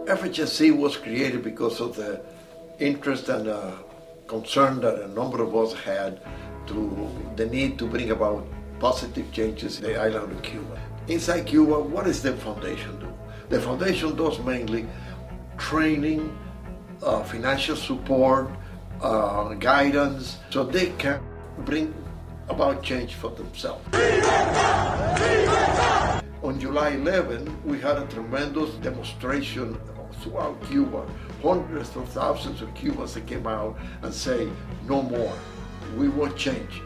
FHRC was created because of the interest and concern that a number of us had to the need to bring about positive changes in the island of Cuba. Inside Cuba, what does the foundation do? The foundation does mainly training, financial support, guidance, so they can bring about change for themselves. On July 11, we had a tremendous demonstration throughout Cuba. Hundreds of thousands of Cubans that came out and say, no more. We want change.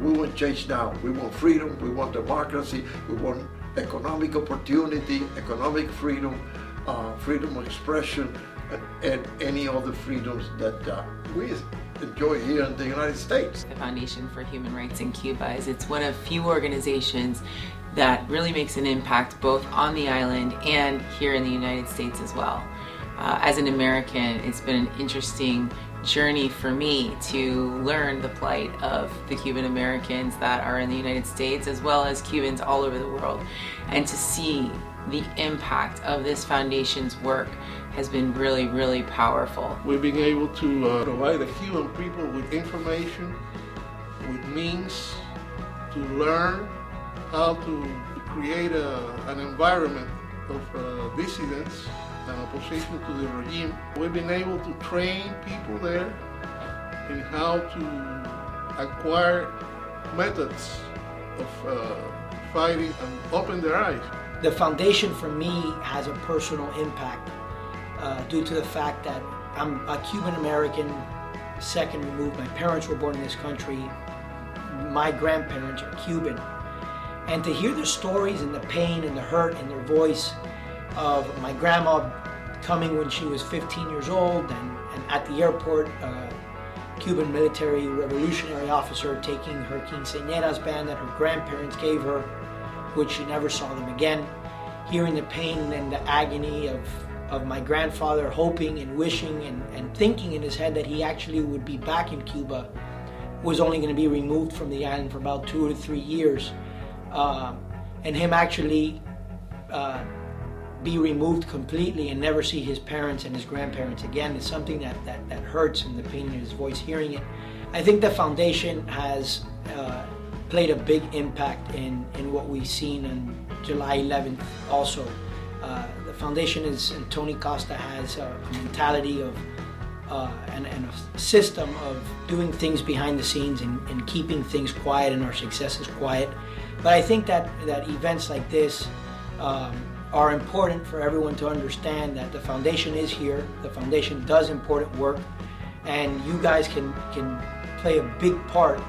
We want change now. We want freedom. We want democracy. We want economic opportunity, economic freedom, freedom of expression, and any other freedoms that we enjoy here in the United States. The Foundation for Human Rights in Cuba it's one of few organizations that really makes an impact both on the island and here in the United States as well. As an American, it's been an interesting journey for me to learn the plight of the Cuban Americans that are in the United States as well as Cubans all over the world, and to see the impact of this foundation's work has been really, really powerful. We've been able to provide the Cuban people with information, with means to learn how to create an environment of dissidents and opposition to the regime. We've been able to train people there in how to acquire methods of fighting and open their eyes. The foundation for me has a personal impact due to the fact that I'm a Cuban American, second removed. My parents were born in this country. My grandparents are Cuban. And to hear the stories and the pain and the hurt in their voice of my grandma coming when she was 15 years old and at the airport, Cuban military revolutionary officer taking her quinceañeras band that her grandparents gave her, which she never saw them again. Hearing the pain and the agony of my grandfather hoping and wishing and thinking in his head that he actually would be back in Cuba, was only going to be removed from the island for about 2 to 3 years. And him actually be removed completely and never see his parents and his grandparents again is something that hurts, and the pain in his voice hearing it. I think the foundation has played a big impact in what we've seen on July 11th also. The foundation and Tony Costa has a mentality of and a system of doing things behind the scenes and keeping things quiet and our successes quiet. But I think that events like this are important for everyone to understand that the foundation is here. The foundation does important work, and you guys can play a big part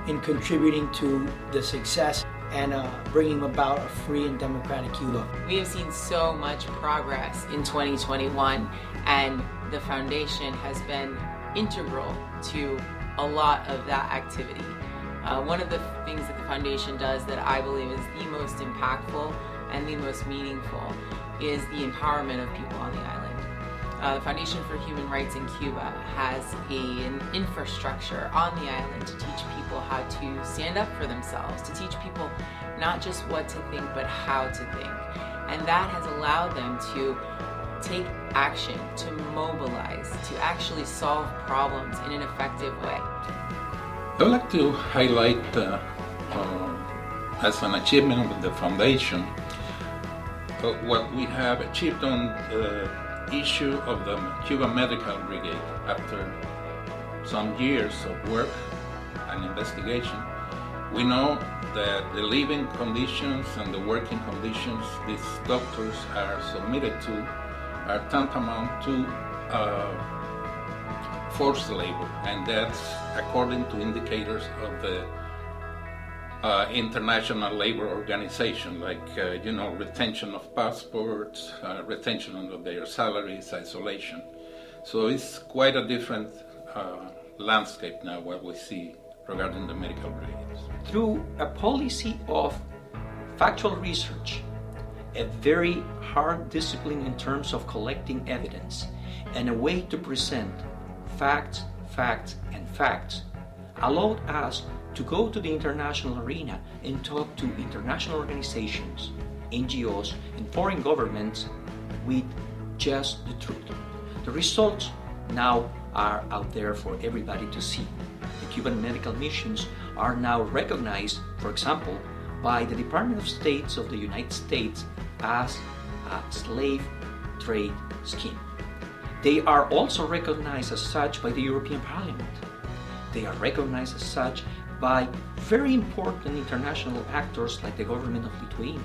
in contributing to the success and bringing about a free and democratic Cuba. We have seen so much progress in 2021, and the foundation has been integral to a lot of that activity. One of the things that the foundation does that I believe is the most impactful and the most meaningful is the empowerment of people on the island. The Foundation for Human Rights in Cuba has an infrastructure on the island to teach people how to stand up for themselves, to teach people not just what to think, but how to think. And that has allowed them to take action, to mobilize, to actually solve problems in an effective way. I'd like to highlight as an achievement of the foundation what we have achieved on the issue of the Cuban Medical Brigade. After some years of work and investigation, we know that the living conditions and the working conditions these doctors are submitted to are tantamount to forced labor, and that's according to indicators of the International Labor Organization, like retention of passports, retention of their salaries, isolation. So it's quite a different landscape now what we see regarding the medical brigades. Through a policy of factual research, a very hard discipline in terms of collecting evidence, and a way to present facts, and facts, allowed us to go to the international arena and talk to international organizations, NGOs, and foreign governments with just the truth. The results now are out there for everybody to see. The Cuban medical missions are now recognized, for example, by the Department of State of the United States as a slave trade scheme. They are also recognized as such by the European Parliament. They are recognized as such by very important international actors like the government of Lithuania.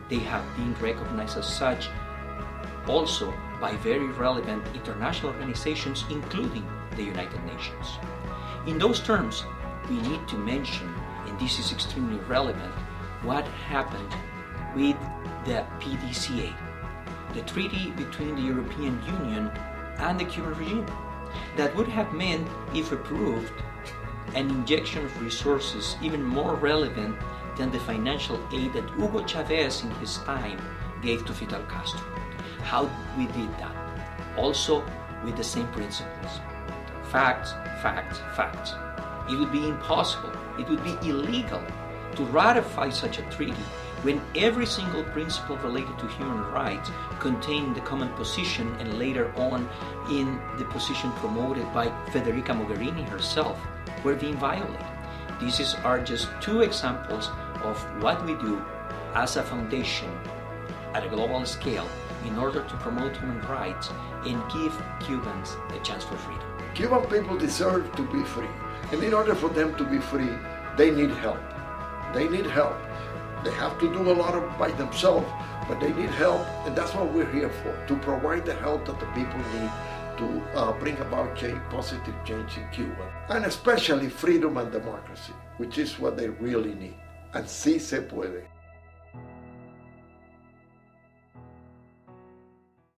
They have been recognized as such also by very relevant international organizations, including the United Nations. In those terms, we need to mention, and this is extremely relevant, what happened with the PDCA, the treaty between the European Union and the Cuban regime. That would have meant, if approved, an injection of resources even more relevant than the financial aid that Hugo Chavez in his time gave to Fidel Castro. How we did that? Also with the same principles. Facts, facts, facts. It would be impossible, it would be illegal to ratify such a treaty when every single principle related to human rights contained in the common position and later on in the position promoted by Federica Mogherini herself were being violated. These are just two examples of what we do as a foundation at a global scale in order to promote human rights and give Cubans a chance for freedom. Cuban people deserve to be free. And in order for them to be free, they need help. They need help. They have to do a lot by themselves, but they need help, and that's what we're here for, to provide the help that the people need to bring about positive change in Cuba, and especially freedom and democracy, which is what they really need. And sí se puede.